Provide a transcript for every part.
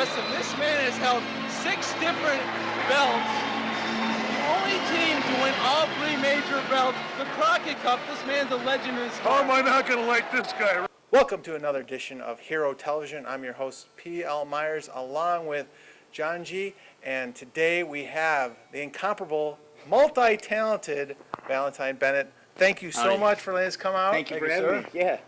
impressive. This man has held 6 different belts. The only team to win all 3 major belts. The Crockett Cup. This man's a legend in his How am I not going to like this guy? Welcome to another edition of Hero Television. I'm your host, PL Myers, along with Johngy, and today we have the incomparable, multi-talented Valentine Bennett. Thank you so much for letting us come out. Thank you for having me. Yeah.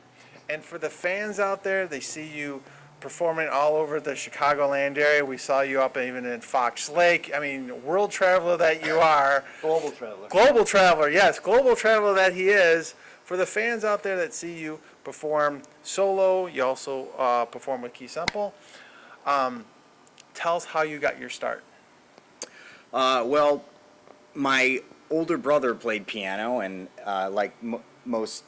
And for the fans out there, they see you performing all over the Chicagoland area. We saw you up even in Fox Lake. I mean, world traveler that you are. Global traveler. Global traveler, yes. Global traveler that he is. For the fans out there that see you perform solo, you also perform with Key Simple. Tell us how you got your start. Well, my older brother played piano, and like most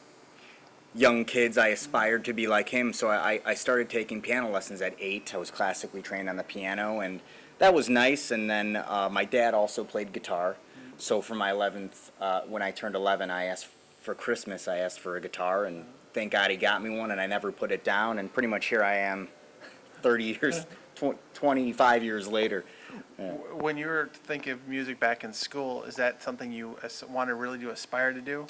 young kids, I aspired to be like him, so I started taking piano lessons at 8. I was classically trained on the piano, and that was nice. And then my dad also played guitar, so for my 11th, when I turned 11, for Christmas, I asked for a guitar, and thank God he got me one, and I never put it down, and pretty much here I am 30 years, 25 years later. Yeah. When you were thinking of music back in school, is that something you want to really aspire to do?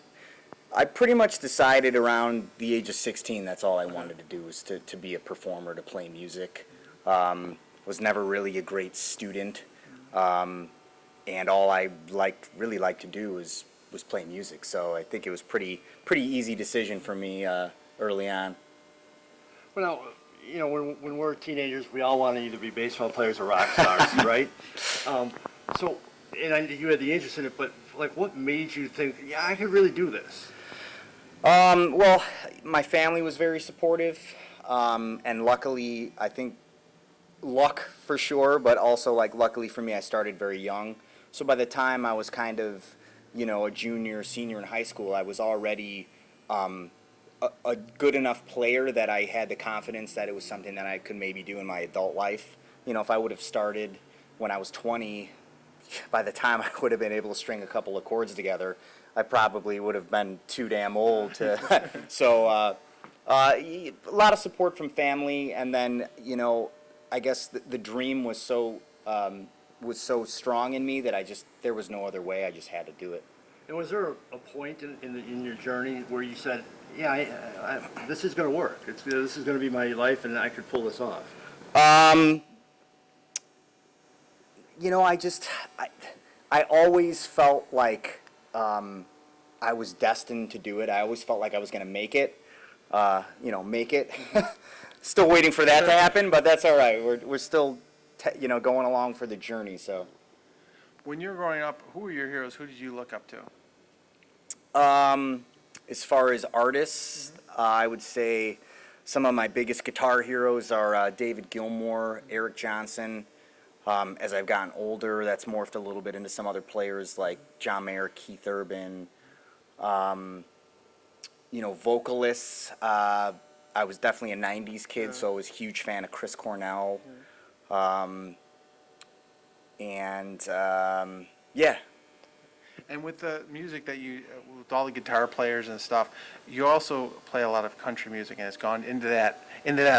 I pretty much decided around the age of 16 that's all I wanted to do, was to be a performer, to play music. Was never really a great student, and all I really liked to do was play music. So I think it was pretty easy decision for me early on. Well, now, when we're teenagers, we all want to either be baseball players or rock stars, right? And you had the interest in it, but like, what made you think, yeah, I could really do this? Well, my family was very supportive, and luckily, I think luck for sure, but also luckily for me, I started very young. So by the time I was kind of, a junior, senior in high school, I was already a good enough player that I had the confidence that it was something that I could maybe do in my adult life. If I would have started when I was 20, by the time I would have been able to string a couple of chords together, I probably would have been too damn old to. So a lot of support from family, and then I guess the dream was so strong in me that there was no other way. I just had to do it. And was there a point in your journey where you said, yeah, this is going to work. This is going to be my life, and I could pull this off? I always felt like I was destined to do it. I always felt like I was going to make it. Make it. Still waiting for that to happen, but that's all right. We're still, going along for the journey. So, when you were growing up, who were your heroes? Who did you look up to? As far as artists, I would say some of my biggest guitar heroes are David Gilmour, Eric Johnson. As I've gotten older, that's morphed a little bit into some other players like John Mayer, Keith Urban. Vocalists. I was definitely a 90s kid, so I was a huge fan of Chris Cornell. Yeah. And with the music that with all the guitar players and stuff, you also play a lot of country music, and it's gone into that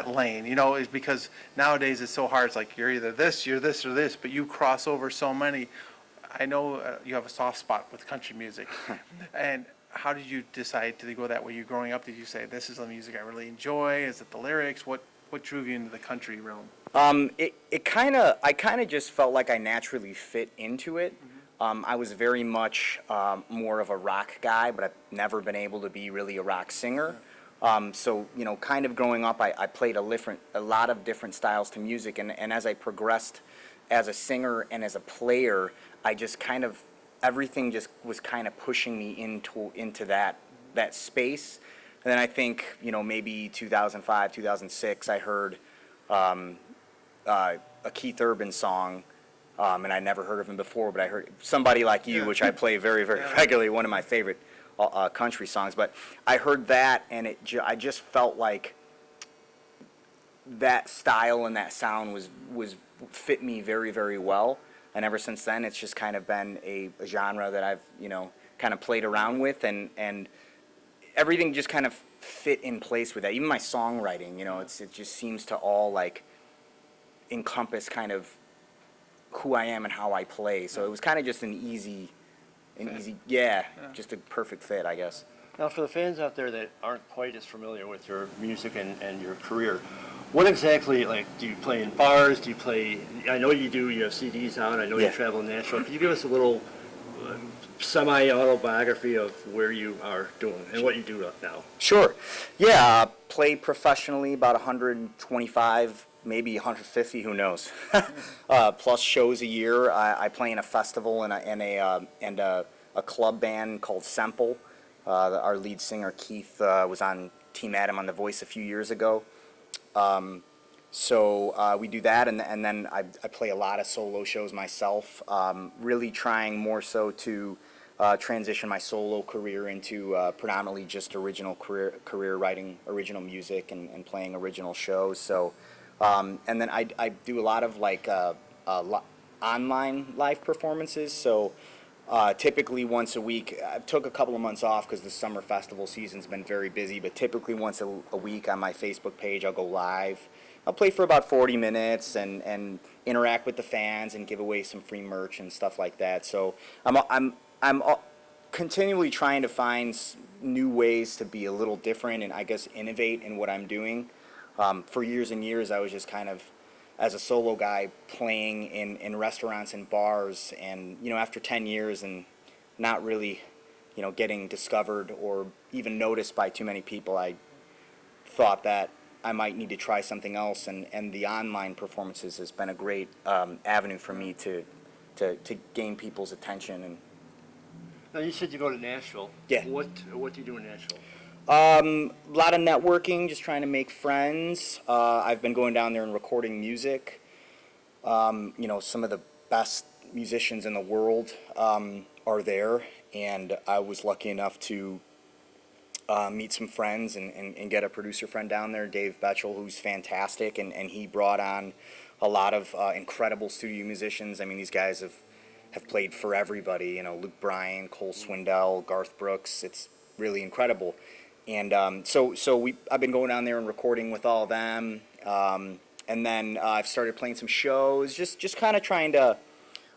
lane. Is because nowadays it's so hard. It's like you're either this, or this, but you cross over so many. I know you have a soft spot with country music. And how did you decide to go that way? You growing up, did you say, this is the music I really enjoy? Is it the lyrics? What drew you into the country realm? I kind of just felt like I naturally fit into it. I was very much more of a rock guy, but I've never been able to be really a rock singer. So, kind of growing up, I played a lot of different styles to music, and as I progressed as a singer and as a player, I just kind of, everything just was kind of pushing me into that space. And then I think, maybe 2005, 2006, I heard a Keith Urban song, and I never heard of him before, but I heard Somebody Like You, which I play very, very regularly, one of my favorite country songs. But I heard that, and I just felt like that style and that sound was fit me very, very well. And ever since then, it's just kind of been a genre that I've, kind of played around with, and everything just kind of fit in place with that. Even my songwriting, it just seems to all encompass kind of who I am and how I play. So it was kind of just just a perfect fit, I guess. Now, for the fans out there that aren't quite as familiar with your music and your career, what exactly, like, do you play in bars? Do you play, I know you do, you have CDs out, I know you travel national. Can you give us a little semi-autobiography of where you are doing and what you do now? Sure. Yeah, play professionally about 125, maybe 150, who knows, plus shows a year. I play in a festival and a club band called Semple. Our lead singer, Keith, was on Team Adam on The Voice a few years ago. So we do that, and then I play a lot of solo shows myself, really trying more so to transition my solo career into predominantly just original career writing original music and playing original shows. So, and then I do a lot of like online live performances. So typically once a week, I took a couple of months off because the summer festival season's been very busy, but typically once a week on my Facebook page, I'll go live. I'll play for about 40 minutes and interact with the fans and give away some free merch and stuff like that. So I'm continually trying to find new ways to be a little different and I guess innovate in what I'm doing. For years and years, I was just kind of, as a solo guy, playing in restaurants and bars, and after 10 years and not really getting discovered or even noticed by too many people, I thought that I might need to try something else, and the online performances has been a great avenue for me to gain people's attention. And Now, you said you go to Nashville. Yeah. What do you do in Nashville? a lot of networking, just trying to make friends. I've been going down there and recording music. Some of the best musicians in the world are there, and I was lucky enough to meet some friends and get a producer friend down there, Dave Betchel, who's fantastic, and he brought on a lot of incredible studio musicians. I mean, these guys have played for everybody, Luke Bryan, Cole Swindell, Garth Brooks. It's really incredible. And I've been going down there and recording with all of them. And then I've started playing some shows, just kind of trying to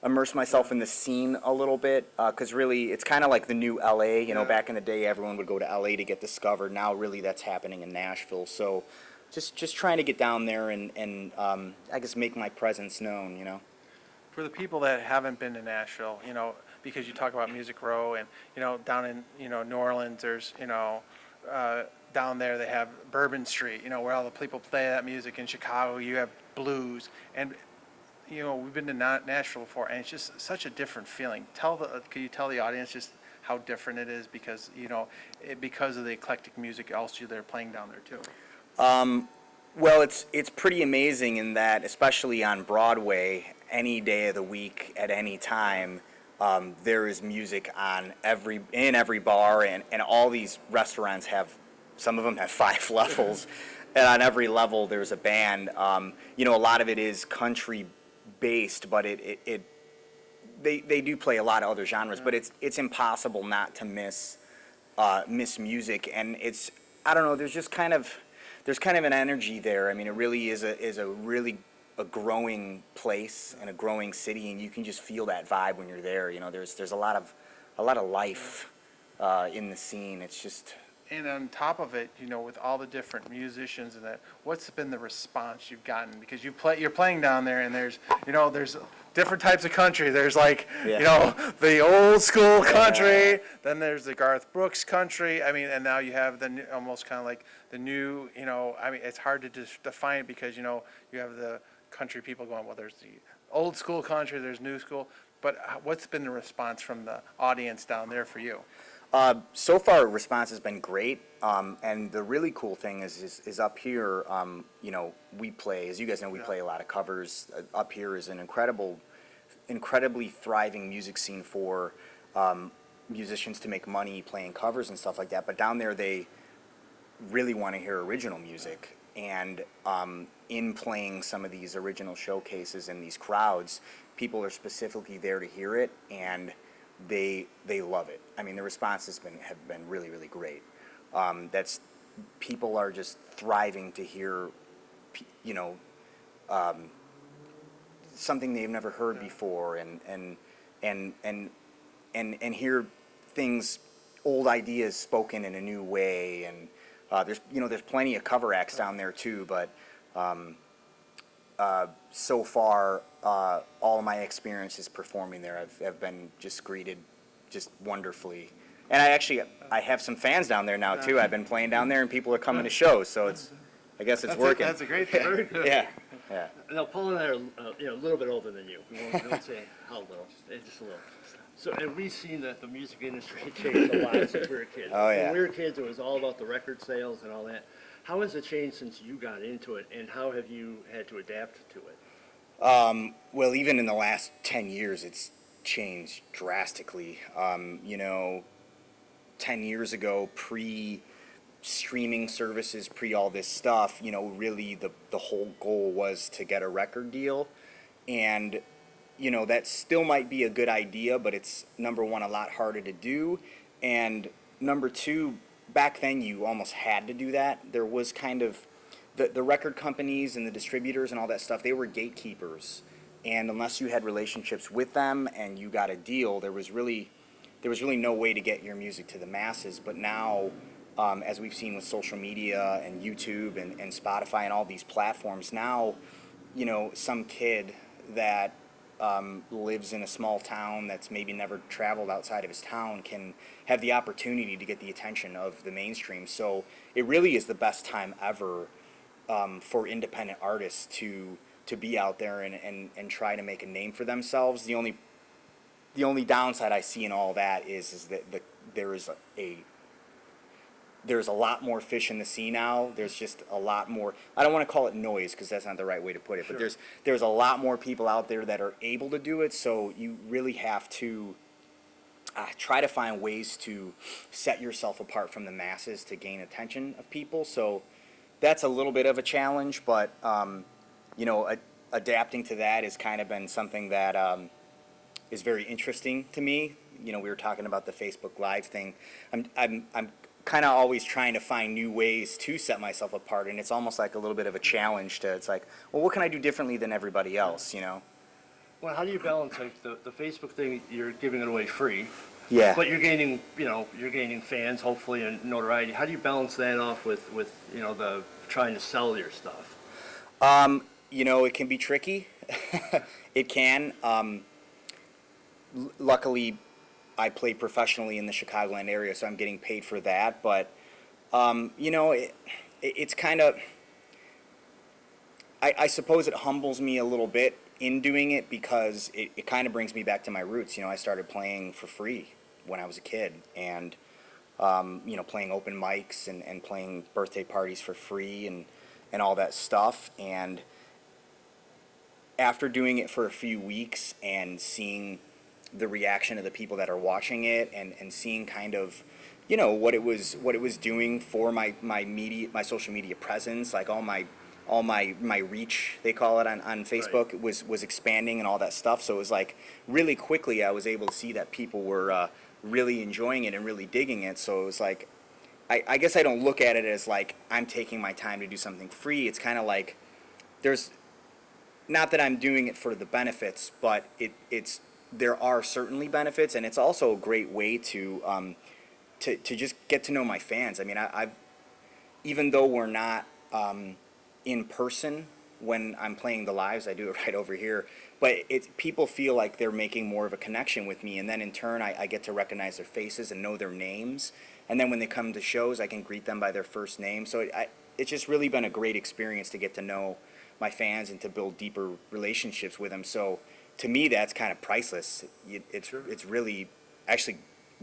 immerse myself in the scene a little bit, because really it's kind of like the new LA. Back in the day, everyone would go to LA to get discovered. Now, really, that's happening in Nashville. So, just trying to get down there and I guess make my presence known. For the people that haven't been to Nashville, because you talk about Music Row and, down in, New Orleans, there's, down there they have Bourbon Street, where all the people play that music. In Chicago, you have blues. And, we've been to Nashville before, and it's just such a different feeling. Can you tell the audience just how different it is because, because of the eclectic music also they're playing down there too? Well, it's pretty amazing in that, especially on Broadway, any day of the week at any time, there is music in every bar, and all these restaurants some of them have 5 levels, and on every level there's a band. A lot of it is country based, but they do play a lot of other genres, but it's impossible not to miss music, and I don't know, there's kind of an energy there. I mean, it really is a growing place and a growing city, and you can just feel that vibe when you're there. There's a lot of life in the scene. It's just. And on top of it, with all the different musicians and that, what's been the response you've gotten? Because you're playing down there, and there's different types of country. There's the old school country. Then there's the Garth Brooks country. I mean, and now you have almost kind of like the new. I mean, it's hard to just define it because you have the country people going, well, there's the old school country, there's new school. But what's been the response from the audience down there for you? So far, response has been great, and the really cool thing is up here, we play, as you guys know, we play a lot of covers. Up here is an incredibly thriving music scene for musicians to make money playing covers and stuff like that, but down there they really want to hear original music, and in playing some of these original showcases in these crowds, people are specifically there to hear it, and they love it. I mean, the responses have been really, really great. People are just thriving to hear, something they've never heard before, and hear things, old ideas spoken in a new way. And there's plenty of cover acts down there too, but so far all of my experiences performing there have been just greeted just wonderfully. And I have some fans down there now too. I've been playing down there and people are coming to shows, so I guess it's working. That's a great thing. Very good. Yeah. Now, Paul and I are a little bit older than you. We won't say how little, just a little. So, and we've seen that the music industry changed a lot since we were kids. Oh, yeah. When we were kids, it was all about the record sales and all that. How has it changed since you got into it, and how have you had to adapt to it? Well, even in the last 10 years, it's changed drastically. 10 years ago, pre-streaming services, pre all this stuff, really the whole goal was to get a record deal. And, that still might be a good idea, but it's, number one, a lot harder to do. And number two, back then you almost had to do that. There was kind of, the record companies and the distributors and all that stuff, they were gatekeepers. And unless you had relationships with them and you got a deal, there was really no way to get your music to the masses. But now, as we've seen with social media and YouTube and Spotify and all these platforms, now, some kid that lives in a small town that's maybe never traveled outside of his town can have the opportunity to get the attention of the mainstream. So it really is the best time ever for independent artists to be out there and try to make a name for themselves. The only downside I see in all that is that there's a lot more fish in the sea now. There's just a lot more. I don't want to call it noise because that's not the right way to put it. Sure. But there's a lot more people out there that are able to do it. So you really have to try to find ways to set yourself apart from the masses to gain attention of people. So that's a little bit of a challenge, but adapting to that has kind of been something that is very interesting to me. We were talking about the Facebook Live thing. I'm kind of always trying to find new ways to set myself apart, and it's almost like a little bit of a challenge it's like, well, what can I do differently than everybody else, Well, how do you balance like the Facebook thing? You're giving it away free. Yeah. But you're gaining fans, hopefully, and notoriety. How do you balance that off with the trying to sell your stuff? It can be tricky. It can. Luckily, I play professionally in the Chicagoland area, so I'm getting paid for that. But, it's kind of, I suppose it humbles me a little bit in doing it because it kind of brings me back to my roots. I started playing for free when I was a kid and, playing open mics and playing birthday parties for free and all that stuff. And after doing it for a few weeks and seeing the reaction of the people that are watching it and seeing kind of, what it was doing for my social media presence, like all my reach, they call it on Facebook, right, was expanding and all that stuff. So it was like really quickly I was able to see that people were really enjoying it and really digging it. So it was like, I guess I don't look at it as like I'm taking my time to do something free. It's kind of like there's, not that I'm doing it for the benefits, but there are certainly benefits, and it's also a great way to just get to know my fans. I mean, I've even though we're not in person when I'm playing the lives, I do it right over here. But people feel like they're making more of a connection with me, and then in turn, I get to recognize their faces and know their names. And then when they come to shows, I can greet them by their first name. So it's just really been a great experience to get to know my fans and to build deeper relationships with them. So to me, that's kind of priceless. It's really actually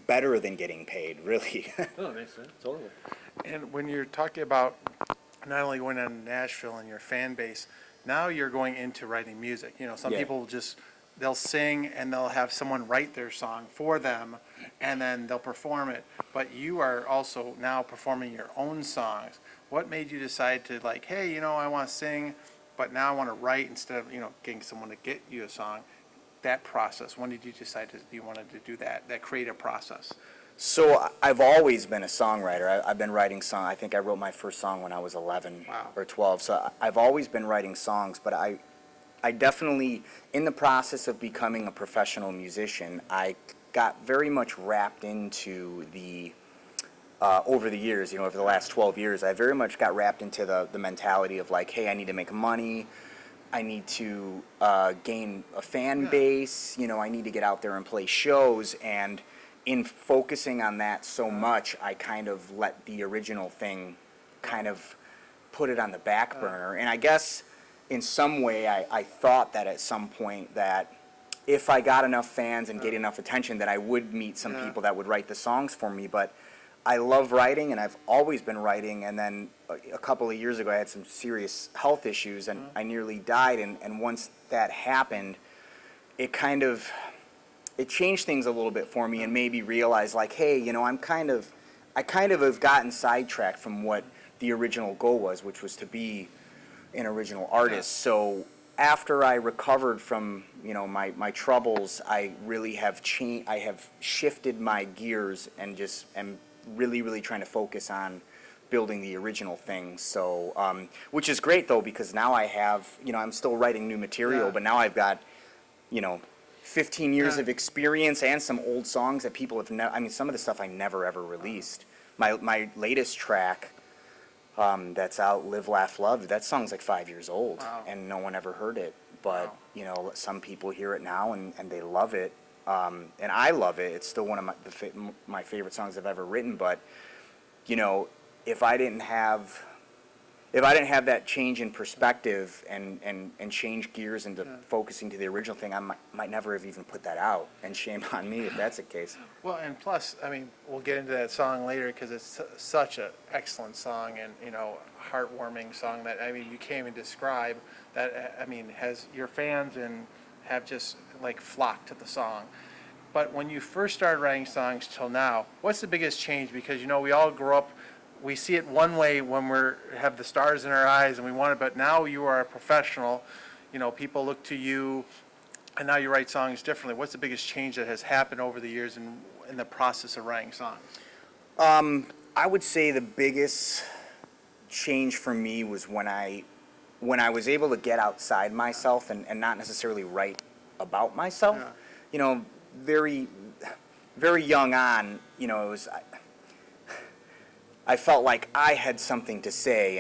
better than getting paid, really. Oh, it makes sense. Totally. And when you're talking about not only going on Nashville and your fan base, now you're going into writing music. Some people they'll sing and they'll have someone write their song for them and then they'll perform it. But you are also now performing your own songs. What made you decide to like, hey, I want to sing, but now I want to write instead of, getting someone to get you a song? That process, when did you decide you wanted to do that creative process? So I've always been a songwriter. I've been writing songs. I think I wrote my first song when I was 11 or 12. So I've always been writing songs, but I definitely, in the process of becoming a professional musician, I got very much wrapped into the, over the years, over the last 12 years, I very much got wrapped into the mentality of like, hey, I need to make money, I need to gain a fan base, I need to get out there and play shows, and in focusing on that so much, I kind of let the original thing kind of put it on the back burner. And I guess in some way I thought that at some point that if I got enough fans and get enough attention that I would meet some people that would write the songs for me. But I love writing, and I've always been writing, and then a couple of years ago I had some serious health issues and I nearly died, and once that happened, it kind of, it changed things a little bit for me and made me realize like, hey, I kind of have gotten sidetracked from what the original goal was, which was to be an original artist. So after I recovered from, my troubles, I really have I have shifted my gears and just am really, really trying to focus on building the original thing. So, which is great though, because now I have, I'm still writing new material, but now I've got, 15 years of experience and some old songs that people have never, some of the stuff I never ever released. My latest track, that's out, Live, Laugh, Love, that song's like 5 years old, and no one ever heard it. But, some people hear it now and they love it. And I love it. It's still one of my favorite songs I've ever written. But, if I didn't have that change in perspective and change gears into focusing to the original thing, I might never have even put that out. And shame on me if that's the case. Well, and plus, we'll get into that song later because it's such an excellent song and, heartwarming song that, you can't even describe that, has your fans and have just like flocked to the song. But when you first started writing songs till now, what's the biggest change? Because, we all grow up, we see it one way when have the stars in our eyes and we want it, but now you are a professional, people look to you, and now you write songs differently. What's the biggest change that has happened over the years in the process of writing songs? I would say the biggest change for me was when I was able to get outside myself and not necessarily write about myself. Very, very young on, it was, I felt like I had something to say,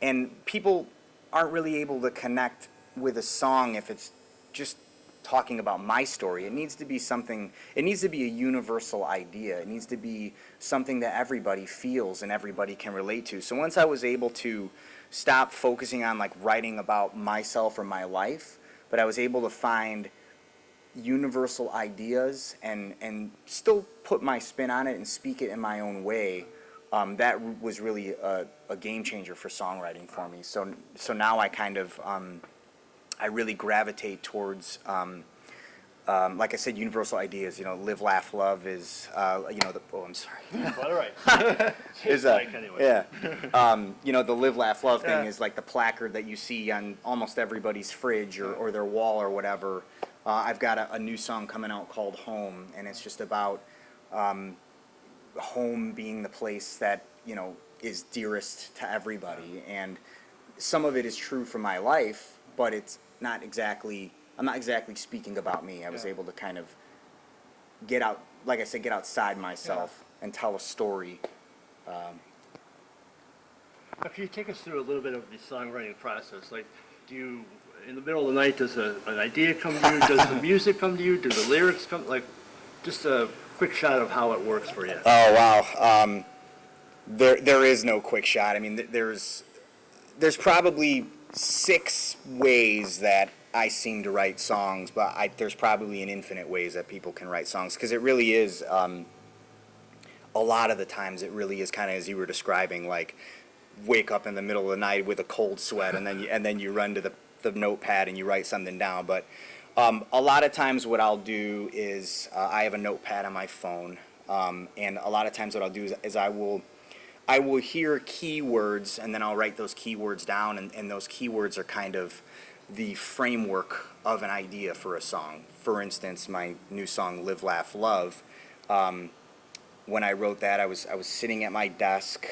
and people aren't really able to connect with a song if it's just talking about my story. It needs to be something, it needs to be a universal idea. It needs to be something that everybody feels and everybody can relate to. So once I was able to stop focusing on like writing about myself or my life, but I was able to find universal ideas and still put my spin on it and speak it in my own way, that was really a game changer for songwriting for me. So now I kind of, I really gravitate towards, like I said, universal ideas. Live, laugh, love is, I'm sorry. All right. Is anyway. Yeah. The Live, Laugh, Love thing is like the placard that you see on almost everybody's fridge or their wall or whatever. I've got a new song coming out called Home, and it's just about home being the place that, is dearest to everybody. And some of it is true for my life, but it's not exactly, I'm not exactly speaking about me. I was able to kind of get out, like I said, get outside myself and tell a story. Can you take us through a little bit of the songwriting process? Like, do you, in the middle of the night, does an idea come to you? Does the music come to you? Do the lyrics come? Like, just a quick shot of how it works for you. Oh, wow. There is no quick shot. There's probably 6 ways that I seem to write songs, but there's probably an infinite ways that people can write songs, because it really is, a lot of the times it really is kind of as you were describing, like wake up in the middle of the night with a cold sweat and then you run to the notepad and you write something down. But a lot of times what I'll do is I have a notepad on my phone, and a lot of times what I'll do is I will hear keywords, and then I'll write those keywords down, and those keywords are kind of the framework of an idea for a song. For instance, my new song, Live, Laugh, Love, when I wrote that, I was sitting at my desk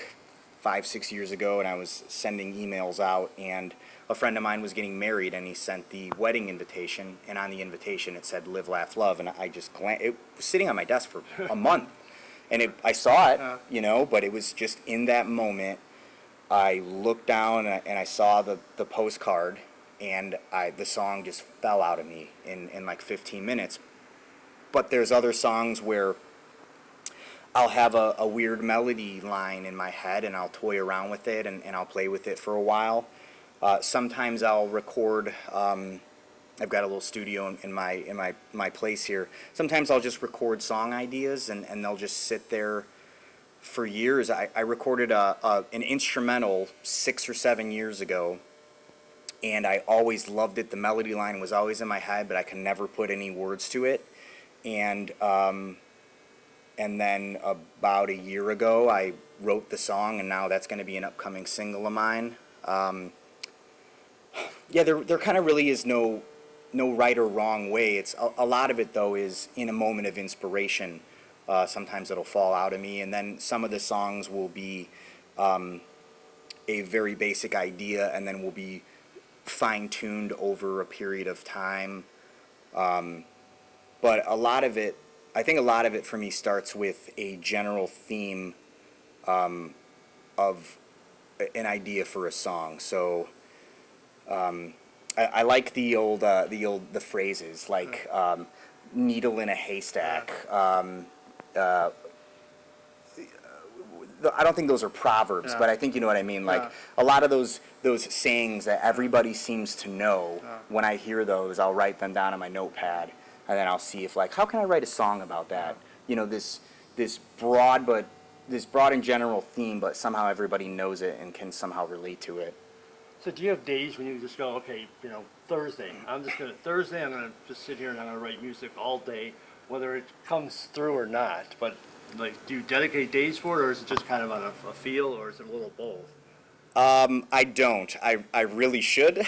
5, 6 years ago, and I was sending emails out, and a friend of mine was getting married, and he sent the wedding invitation, and on the invitation it said "Live, Laugh, Love," and I just it was sitting on my desk for a month, and I saw it, you know, but it was just in that moment. I looked down and I saw the postcard, and the song just fell out of me in like 15 minutes. But there's other songs where I'll have a weird melody line in my head, and I'll toy around with it, and I'll play with it for a while. Sometimes I'll record. I've got a little studio in my place here. Sometimes I'll just record song ideas, and they'll just sit there for years. I recorded an instrumental 6 or 7 years ago, and I always loved it. The melody line was always in my head, but I could never put any words to it. And then about a year ago, I wrote the song, and now that's going to be an upcoming single of mine. Yeah, there kind of really is no right or wrong way. It's a lot of it, though, is in a moment of inspiration. Sometimes it'll fall out of me, and then some of the songs will be a very basic idea, and then will be fine-tuned over a period of time. But I think a lot of it for me starts with a general theme of an idea for a song. So I like the phrases like needle in a haystack. I don't think those are proverbs, but I think you know what I mean. Like a lot of those sayings that everybody seems to know. When I hear those, I'll write them down on my notepad, and then I'll see if like how can I write a song about that? You know, this broad and general theme, but somehow everybody knows it and can somehow relate to it. So do you have days when you just go, okay, you know, Thursday, I'm gonna just sit here and I'm gonna write music all day, whether it comes through or not. But like, do you dedicate days for it, or is it just kind of on a feel, or is it a little both? I don't. I really should,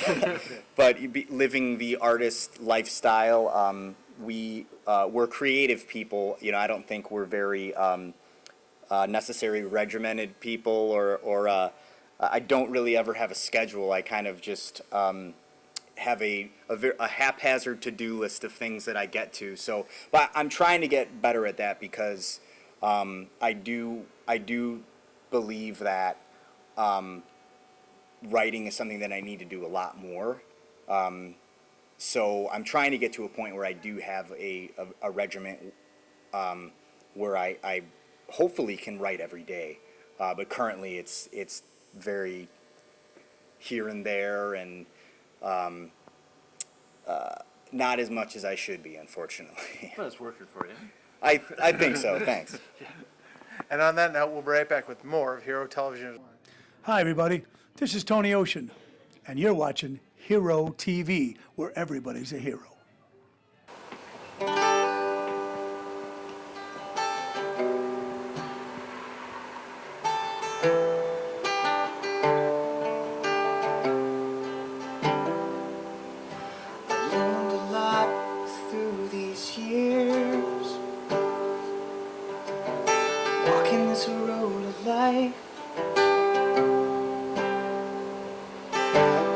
but living the artist lifestyle, we're creative people. You know, I don't think we're very necessarily regimented people, or I don't really ever have a schedule. I kind of just have a haphazard to-do list of things that I get to. So, but I'm trying to get better at that because I do believe that writing is something that I need to do a lot more. So I'm trying to get to a point where I do have a regiment where I hopefully can write every day. But currently it's very here and there, and not as much as I should be, unfortunately. Well, it's working for you. I think so. Thanks. And on that note, we'll be right back with more of Hero Television. Hi, everybody. This is Tony Ocean, and you're watching Hero TV, where everybody's a hero. Walking this road of life,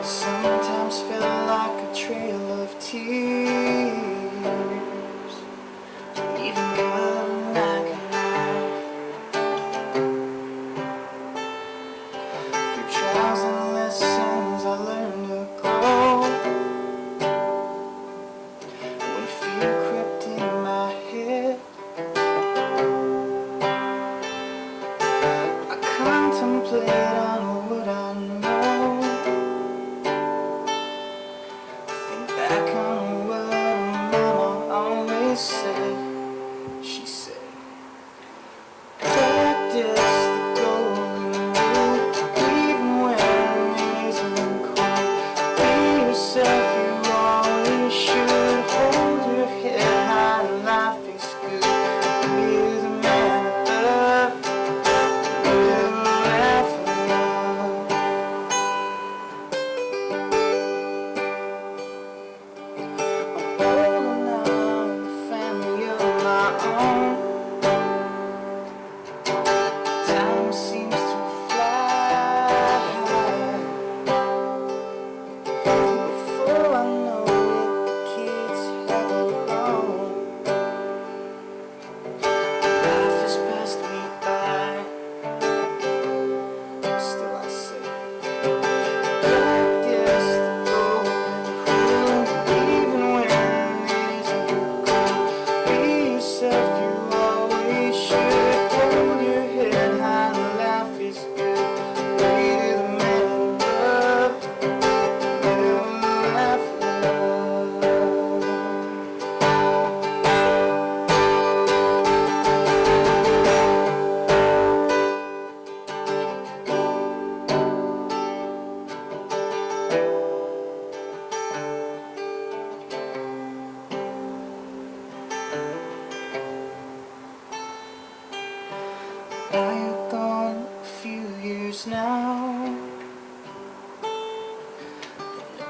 sometimes felt like a trail of tears.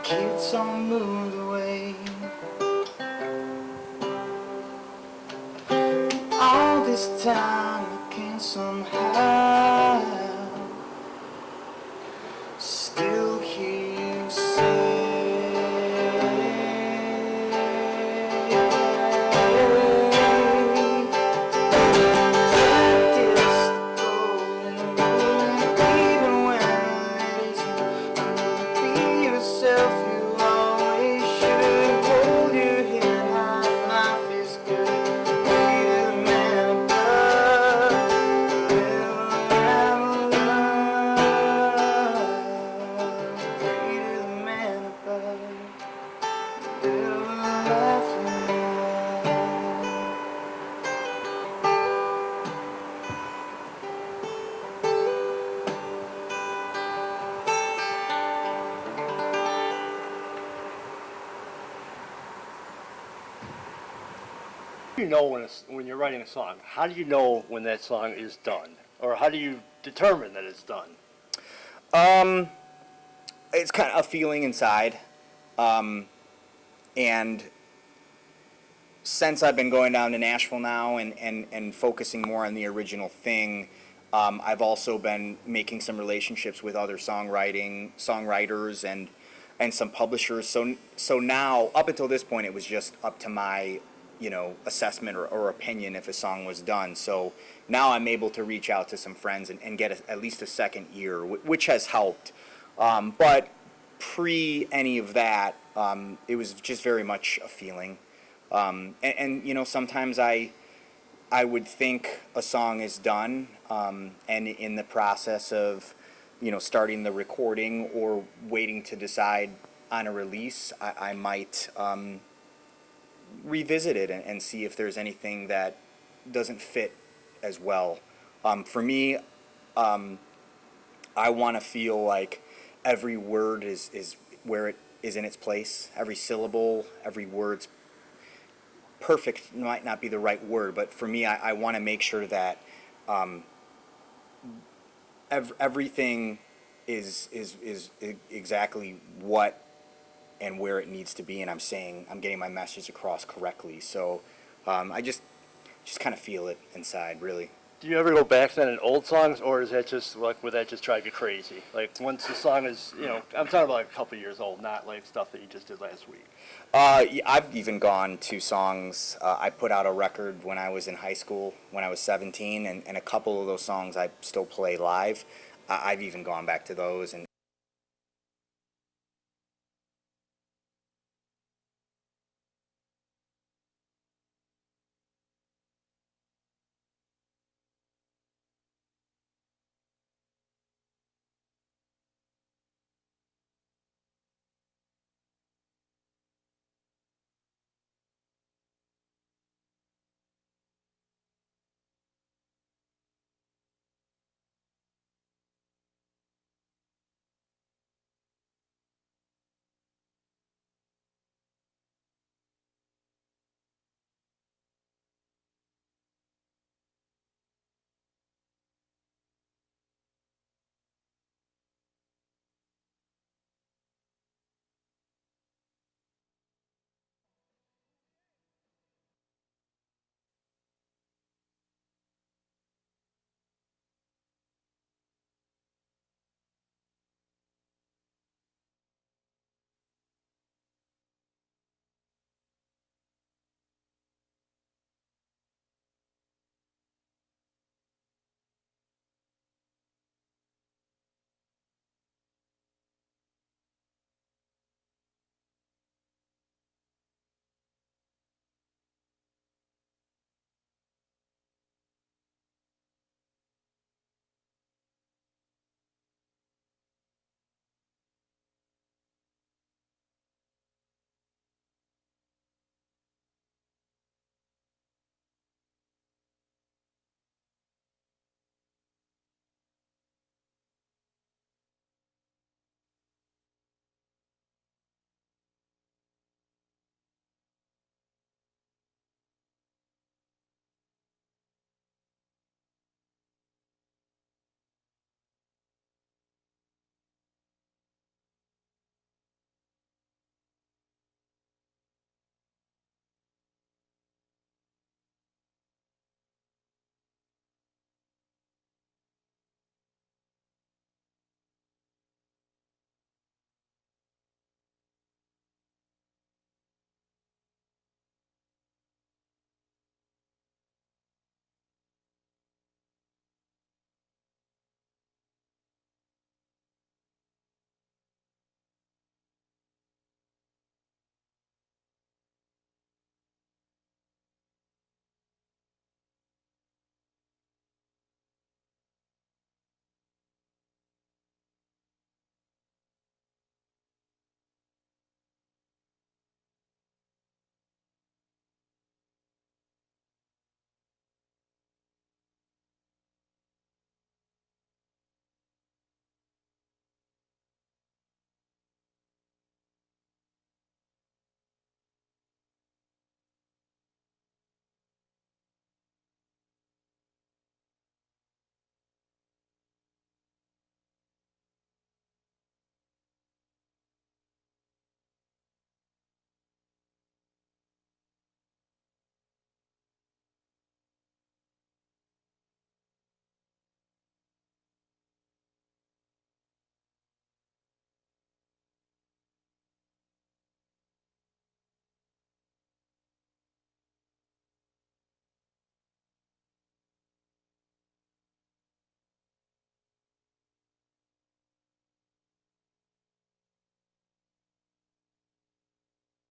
kids all moved away. All this time I can somehow still hear you say, practice the golden rule, and even when it isn't, be yourself, you always should. Hold your head high, life is good. Be the man above, live around love. Be the man above, live a life in love. How do you know when you're writing a song? How do you know when that song is done? Or how do you determine that it's done? It's kind of a feeling inside. And since I've been going down to Nashville now and focusing more on the original thing, I've also been making some relationships with other songwriters and some publishers. So now, up until this point, it was just up to my, assessment or opinion if a song was done. So now I'm able to reach out to some friends and get at least a second ear, which has helped. But pre any of that, it was just very much a feeling. And sometimes I would think a song is done, and in the process of, starting the recording or waiting to decide on a release, I might revisit it and see if there's anything that doesn't fit as well. For me, I want to feel like every word is where it is in its place. Every syllable, every word's perfect might not be the right word, but for me, I want to make sure that everything is exactly what and where it needs to be, and I'm getting my message across correctly. So I just kind of feel it inside, really. Do you ever go back then in old songs, or is that just like, would that just drive you crazy? Like once the song is, I'm talking about like a couple years old, not like stuff that you just did last week. Yeah, I've even gone to songs. I put out a record when I was in high school, when I was 17, and a couple of those songs I still play live. I've even gone back to those and